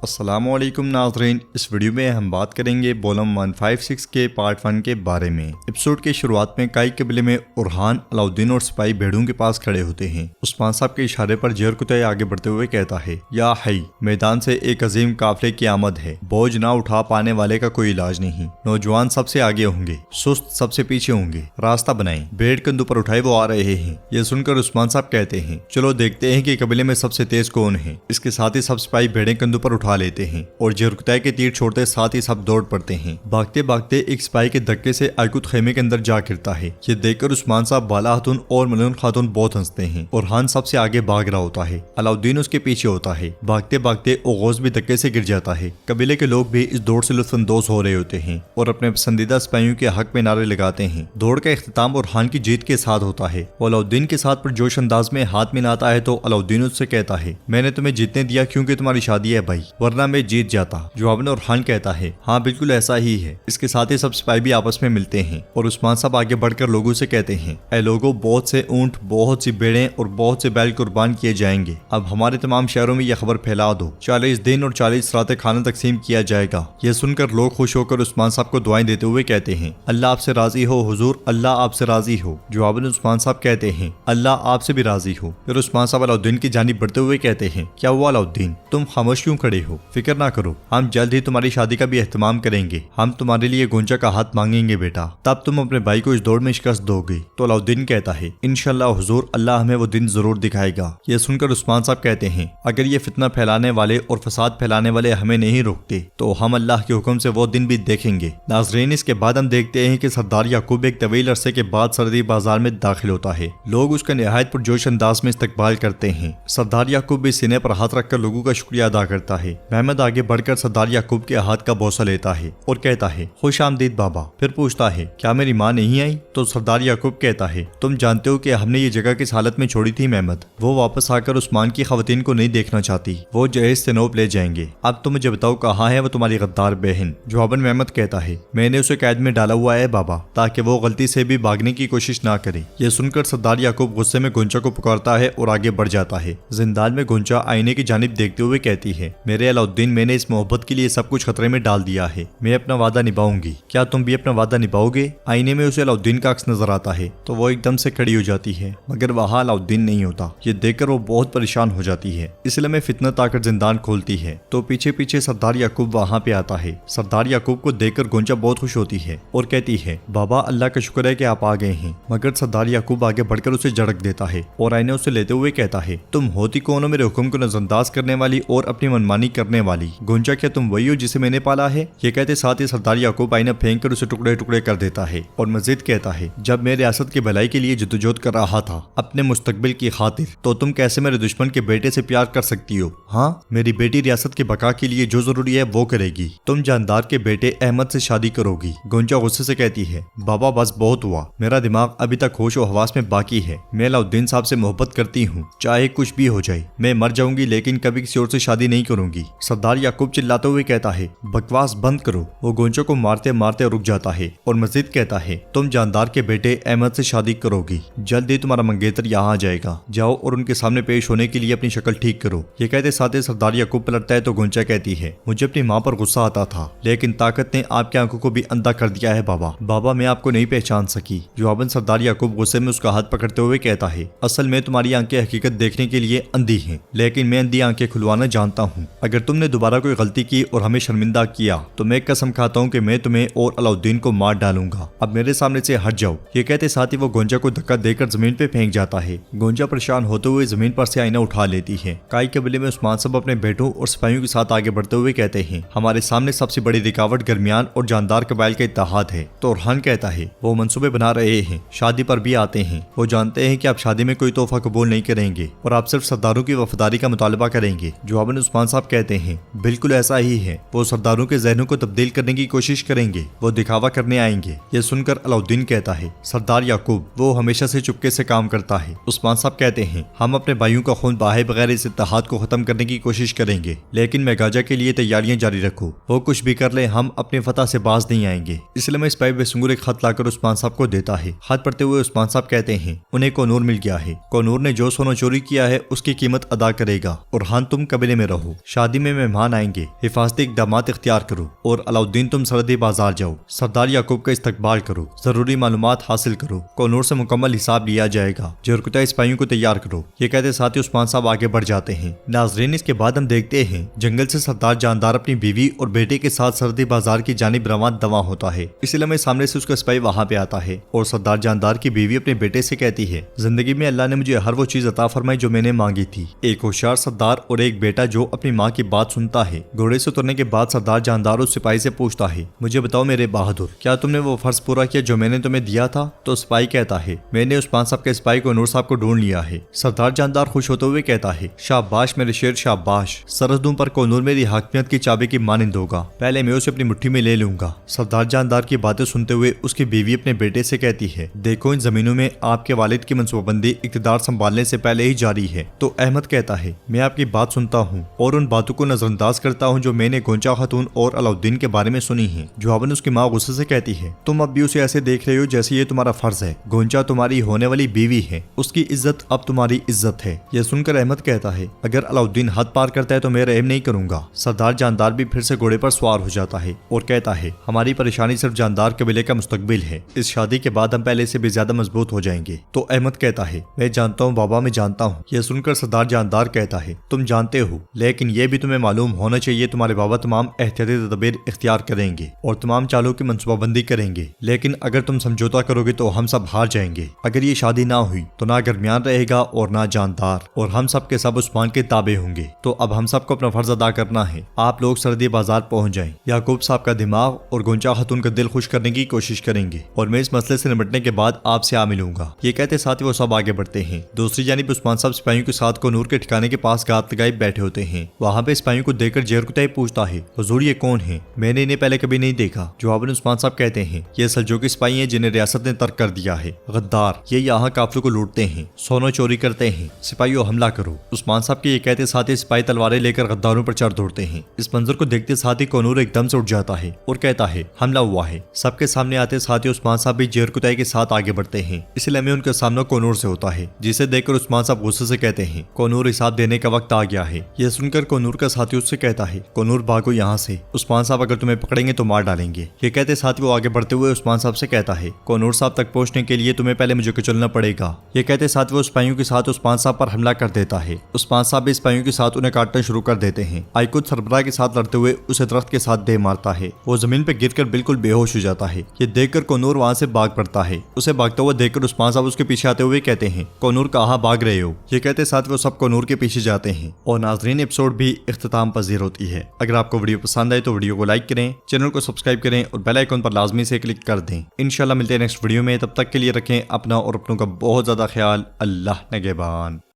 अस्सलामुअलैकुम नाज़रीन, इस वीडियो में हम बात करेंगे बोलम 156 के पार्ट 1 के बारे में। एपिसोड के शुरुआत में काई कबीले में उरहान, अलाउद्दीन और सिपाही भेड़ों के पास खड़े होते हैं। उस्मान साहब के इशारे पर जहर कुतई आगे बढ़ते हुए कहता है, या हई, मैदान से एक अजीम काफिले की आमद है। बोझ ना उठा पाने वाले का कोई इलाज नहीं। नौजवान सबसे आगे होंगे, सुस्त सबसे पीछे होंगे। रास्ता बनाएं, भेड़ कंधों पर उठाए वो आ रहे हैं। ये सुनकर उस्मान साहब कहते हैं, चलो देखते हैं कि कबीले में सबसे तेज कौन है। इसके साथ ही सब सिपाही भेड़ें कंधों पर उठा लेते हैं और जरकुतै के तीर छोड़ते साथ ही सब दौड़ पड़ते हैं। भागते भागते एक सिपाही के धक्के से आयकुत खेमे के अंदर जा गिरता है। ये देखकर उस्मान साहब, बाला खातून और मलून खातून बहुत हंसते हैं। उरहान सबसे आगे भाग रहा होता है, अलाउद्दीन उसके पीछे होता है। भागते भागते ओगोस भी धक्के से गिर जाता है। कबीले के लोग भी इस दौड़ से लुत्फानंदोज हो रहे होते हैं और अपने पसंदीदा सिपाहियों के हक में नारे लगाते हैं। दौड़ का इख्तिताम उरहान की जीत के साथ होता है। वो अलाउद्दीन के साथ पुरजोश अंदाज में हाथ मिलाता है तो अलाउद्दीन उससे कहता है, मैंने तुम्हें जीतने दिया क्योंकि तुम्हारी शादी है भाई, वरना मैं जीत जाता। जवाब में उरहान कहता है, हाँ बिल्कुल ऐसा ही है। इसके साथ ही सब सिपाही भी आपस में मिलते हैं और उस्मान साहब आगे बढ़कर लोगों से कहते हैं, ऐ लोगों, बहुत से ऊंट, बहुत सी भेड़ें और बहुत से बैल कुर्बान किए जाएंगे। अब हमारे तमाम शहरों में यह खबर फैला दो। 40 दिन और 40 रातें खाना तकसीम किया जाएगा। यह सुनकर लोग खुश होकर उस्मान साहब को दुआएं देते हुए कहते हैं, अल्लाह आपसे राजी हो हुजूर, अल्लाह आपसे राजी हो। जवाब में उस्मान साहब कहते हैं, अल्लाह आपसे भी राजी हो। फिर उस्मान साहब अलाउद्दीन की जानिब बढ़ते हुए कहते हैं, क्या हुआ अलाउद्दीन, तुम खामोश क्यों खड़े हो? फिक्र ना करो, हम जल्द ही तुम्हारी शादी का भी एहतमाम करेंगे। हम तुम्हारे लिए गोंचा का हाथ मांगेंगे बेटा, तब तुम अपने भाई को इस दौड़ में शिकस्त दोगे। तो अलाउद्दीन कहता है, इंशाअल्लाह हुजूर, अल्लाह हमें वो दिन जरूर दिखाएगा। यह सुनकर उस्मान साहब कहते हैं, अगर ये फितना फैलाने वाले और फसाद फैलाने वाले हमें नहीं रोकते तो हम अल्लाह के हुक्म से वो दिन भी देखेंगे। नाज़रीन, इसके बाद हम देखते हैं कि सरदार याकूब एक तवील अरसे के बाद सरदी बाजार में दाखिल होता है। लोग उसका निहायत पुरजोश अंदाज में इस्तकबाल करते हैं। सरदार याकूब भी सीने पर हाथ रखकर लोगों का शुक्रिया अदा करता है। महमद आगे बढ़कर सरदार याकूब के हाथ का बोसा लेता है और कहता है, खुश आमदीद बाबा। फिर पूछता है, क्या मेरी माँ नहीं आई? तो सरदार याकूब कहता है, तुम जानते हो कि हमने ये जगह किस हालत में छोड़ी थी महमद। वो वापस आकर उस्मान की खवातीन को नहीं देखना चाहती, वो जहेज से नौब ले जाएंगे। अब तुम मुझे बताओ, कहाँ है वो तुम्हारी गद्दार बहन? जवाबन महमद कहता है, मैंने उसे कैद में डाला हुआ है बाबा, ताकि वो गलती से भी भागने की कोशिश ना करे। ये सुनकर सरदार याकूब गुस्से में गोंचा को पुकारता है और आगे बढ़ जाता है। जिंदान में गोंचा आईने की जानिब देखते हुए कहती है, मेरे अलाउद्दीन, मैंने इस मोहब्बत के लिए सब कुछ खतरे में डाल दिया है। मैं अपना वादा निभाऊंगी, क्या तुम भी अपना वादा निभाओगे? आईने में उसे अलाउद्दीन का अक्स नजर आता है तो वो एकदम से खड़ी हो जाती है, मगर वहाँ अलाउद्दीन नहीं होता। ये देखकर वो बहुत परेशान हो जाती है। इसलिए में फितनत आकर जिंदान खोलती है तो पीछे पीछे सरदार याकूब वहाँ पे आता है। सरदार याकूब को देखकर गोंचा बहुत खुश होती है और कहती है, बाबा अल्लाह का शुक्र है कि आप आ गए हैं। मगर सरदार याकूब आगे बढ़कर उसे झड़क देता है और आईने उसे लेते हुए कहता है, तुम होती कौन हो मेरे हुक्म को नजरअंदाज करने वाली और अपनी मनमानी करने वाली? गोंचा, क्या तुम वही हो जिसे मैंने पाला है? ये कहते साथ ही सरदार याकूब आईना फेंक कर उसे टुकड़े टुकड़े कर देता है और मजीद कहता है, जब मैं रियासत की भलाई के लिए जद्दोजहद कर रहा था अपने मुस्तकबिल की खातिर, तो तुम कैसे मेरे दुश्मन के बेटे से प्यार कर सकती हो? हाँ, मेरी बेटी रियासत की बका के लिए जो जरूरी है वो करेगी। तुम जानदार के बेटे अहमद से शादी करोगी। गोंचा गुस्से से कहती है, बाबा बस बहुत हुआ, मेरा दिमाग अभी तक होश और हवास में बाकी है। मैं अलाउद्दीन साहब से मोहब्बत करती हूँ, चाहे कुछ भी हो जाए। मैं मर जाऊंगी लेकिन कभी किसी और से शादी नहीं करूंगी। सरदार याकूब चिल्लाते हुए कहता है, बकवास बंद करो। वो गोंचा को मारते मारते रुक जाता है और मजीद कहता है, तुम जानदार के बेटे अहमद से शादी करोगी, जल्द ही तुम्हारा मंगेतर यहाँ आ जाएगा। जाओ और उनके सामने पेश होने के लिए अपनी शक्ल ठीक करो। ये कहते साथ ही सरदार याकूब पलटता है तो गोंचा कहती है, मुझे अपनी माँ पर गुस्सा आता था लेकिन ताकत ने आपकी आंखों को भी अंधा कर दिया है बाबा। बाबा मैं आपको नहीं पहचान सकी। जवाबन सरदार याकूब गुस्से में उसका हाथ पकड़ते हुए कहता है, असल में तुम्हारी आंखें हकीकत देखने के लिए अंधी हैं, लेकिन मैं अंधी आंखें खुलवाना जानता हूँ। अगर तुमने दोबारा कोई गलती की और हमें शर्मिंदा किया तो मैं कसम खाता हूँ कि मैं तुम्हें और अलाउद्दीन को मार डालूंगा। अब मेरे सामने से हट जाओ। ये कहते साथ ही वो गोंचा को धक्का देकर जमीन पे फेंक जाता है। गोंचा परेशान होते हुए जमीन पर से आईना उठा लेती है। काई कबीले में उस्मान साहब अपने बेटों और सिपाहियों के साथ आगे बढ़ते हुए कहते हैं, हमारे सामने सबसे बड़ी रुकावट दरमियान और जानदार कबाइल का इत्तेहाद है। तो उरहान कहता है, वो मंसूबे बना रहे हैं, शादी पर भी आते हैं। वो जानते हैं कि आप शादी में कोई तोहफा कबूल नहीं करेंगे और आप सिर्फ सरदारों की वफादारी का मुतालबा करेंगे। जवाबन उस्मान साहब कहते हैं, बिल्कुल ऐसा ही है। वो सरदारों के जहनों को तब्दील करने की कोशिश करेंगे, वो दिखावा करने आएंगे। ये सुनकर अलाउद्दीन कहता है, सरदार याकूब, वो हमेशा से चुपके से काम करता है। उस्मान साहब कहते हैं, हम अपने भाइयों का खून बहाए बगैर इस इत्तेहाद को खत्म करने की कोशिश करेंगे, लेकिन मेगाजा के लिए तैयारियां जारी रखो। वो कुछ भी कर ले, हम अपने फतह से बाज नहीं आएंगे। इसलिए मैं सिपाही बेसुंगुर एक खत लाकर उस्मान साहब को देता है। खत पढ़ते हुए उस्मान साहब कहते हैं, उन्हें कोनूर मिल गया है। कोनूर ने जो सोना चोरी किया है उसकी कीमत अदा करेगा। उरहान, तुम कबीले में रहो, शादी शादी में मेहमान आएंगे, हिफाजती इकदामात इख्तियार करो और अलाउद्दीन तुम सरहदी बाजार जाओ, सरदार याकूब का इस्तकबाल करो, जरूरी मालूमात हासिल करो, कोनूर से मुकम्मल हिसाब लिया जाएगा, जरकुता सिपाहियों को तैयार करो। ये कहते साथ ही उस्मान साहब आगे बढ़ जाते हैं। नाजरीन, इसके बाद हम देखते हैं जंगल से सरदार जानदार अपनी बीवी और बेटे के साथ सरहदी बाजार की जानिब रवाना दवा होता है। इस लम्हे सामने से उसका सिपाही वहाँ पे आता है और सरदार जानदार की बीवी अपने बेटे से कहती है, जिंदगी में अल्लाह ने मुझे हर वो चीज अता फरमाई जो मैंने मांगी थी। एक होशियार सरदार और एक बेटा जो अपनी माँ की बात सुनता है। घोड़े से उतरने के बाद सरदार जानदार उस सिपाही से पूछता है, मुझे बताओ मेरे बहादुर, क्या तुमने वो फर्ज पूरा किया जो मैंने तुम्हें दिया था? तो सिपाही कहता है, मैंने उस्मान साहब के सिपाही को नूर साहब को ढूंढ लिया है। सरदार जानदार खुश होते हुए कहता है, शाबाश मेरे शेर शाबाश, सरहदों पर कोनूर मेरी हाकमियत की चाबी की मानिंद होगा, पहले मैं उसे अपनी मुट्ठी में ले लूंगा। सरदार जानदार की बातें सुनते हुए उसकी बीवी अपने बेटे से कहती है, देखो इन जमीनों में आपके वालिद की मनसूबाबंदी इक़्तिदार संभालने से पहले ही जारी है। तो अहमद कहता है, मैं आपकी बात सुनता हूँ और उन बातों को नजरअंदाज करता हूँ जो मैंने गोंचा खातून और अलाउद्दीन के बारे में सुनी है। जवाबन उसकी माँ गुस्से से कहती है, तुम अब भी उसे ऐसे देख रहे हो जैसे ये तुम्हारा फर्ज है। गोंचा तुम्हारी होने वाली बीवी है, उसकी इज्जत अब तुम्हारी इज्जत है। यह सुनकर अहमद कहता है, अगर अलाउद्दीन हद पार करता है तो मैं रहम नहीं करूंगा। सरदार जानदार भी फिर से घोड़े पर सवार हो जाता है और कहता है, हमारी परेशानी सिर्फ जानदार कबीले का मुस्तकबिल है। इस शादी के बाद हम पहले से भी ज्यादा मजबूत हो जाएंगे। तो अहमद कहता है, मैं जानता हूँ बाबा, मैं जानता हूँ। यह सुनकर सरदार जानदार कहता है, तुम जानते हो, लेकिन यह भी तुम्हें मालूम होना चाहिए तुम्हारे बाबा तमाम एहतियाती तदबीर इख्तियार करेंगे और तमाम चालों की मनसूबाबंदी करेंगे, लेकिन अगर तुम समझौता करोगे तो हम सब हार जाएंगे। अगर ये शादी ना हुई तो ना दरमियान रहेगा और ना जानदार, और हम सब के सब उस्मान के ताबे होंगे। तो अब हम सबको अपना फर्ज अदा करना है। आप लोग सरहदी बाजार पहुंच जाएं। याकूब साहब का दिमाग और गोंचा खातून का दिल खुश करने की कोशिश करेंगे और मैं इस मसले से निपटने के बाद आपसे आ मिलूंगा। ये कहते साथ ही वो सब आगे बढ़ते हैं। दूसरी जानिब उस्मान साहब सिपाहियों के साथ कोनूर के ठिकाने के पास गात लगाए बैठे होते हैं। वहाँ पे सिपाहियों को देखकर जरकुता पूछता है, हुजूर ये कौन है? मैंने इन्हें पहले कभी नहीं देखा। जवाब में उस्मान साहब कहते हैं, ये सल्जूकी सिपाही हैं जिन्हें रियासत ने तर्क कर दिया है। गद्दार, ये यहाँ काफिलों को लूटते हैं, सोना चोरी करते हैं। सिपाहियों हमला करो। उस्मान साहब के ये कहते साथ ही सिपाही तलवारें लेकर गद्दारों पर चढ़ दौड़ते हैं। इस मंजर को देखते साथ ही कोनूर एकदम से उठ जाता है और कहता है, हमला हुआ है। सबके सामने आते साथ ही उस्मान साहब भी जरकुताई के साथ आगे बढ़ते हैं। इसलिए में उनका सामना कोनूर से होता है, जिसे देखकर उस्मान साहब गुस्से से कहते हैं, कोनूर हिसाब देने का वक्त आ गया है। यह सुनकर कोनूर का साथी उससे कहता है, कोनूर भागो यहाँ से, उस्मान साहब अगर तुम्हें पकड़ेंगे तो मार डालेंगे। ये कहते साथ ही वो आगे बढ़ते हुए उस्मान साहब से कहता है, कोनूर साहब तक पहुंचने के लिए तुम्हें पहले मुझे कुचलना पड़ेगा। ये कहते साथ वो सिपाहियों के साथ उस्मान साहब पर हमला कर देता है। उस्मान साहब भी सिपाहियों के साथ उन्हें काटना शुरू कर देते हैं। आइकुद सरबराह के साथ लड़ते हुए उसे दरख्त के साथ दे मारता है। वो जमीन पर गिरकर बिल्कुल बेहोश हो जाता है। ये देखकर कोनूर वहाँ से भाग पड़ता है। उसे भागता हुआ देखकर उस्मान साहब उसके पीछे आते हुए कहते हैं, कोनूर कहाँ भाग रहे हो? ये कहते साथ वो सब कोनूर के पीछे जाते हैं और नाजरीन एपिसोड भी इख्तिताम पजीर होती है। अगर आपको वीडियो पसंद आए तो वीडियो को लाइक करें, चैनल को सब्सक्राइब करें और बेल आइकन पर लाजमी से क्लिक कर दें। इंशाल्लाह मिलते हैं नेक्स्ट वीडियो में। तब तक के लिए रखें अपना और अपनों का बहुत ज्यादा ख्याल। अल्लाह निगहबान।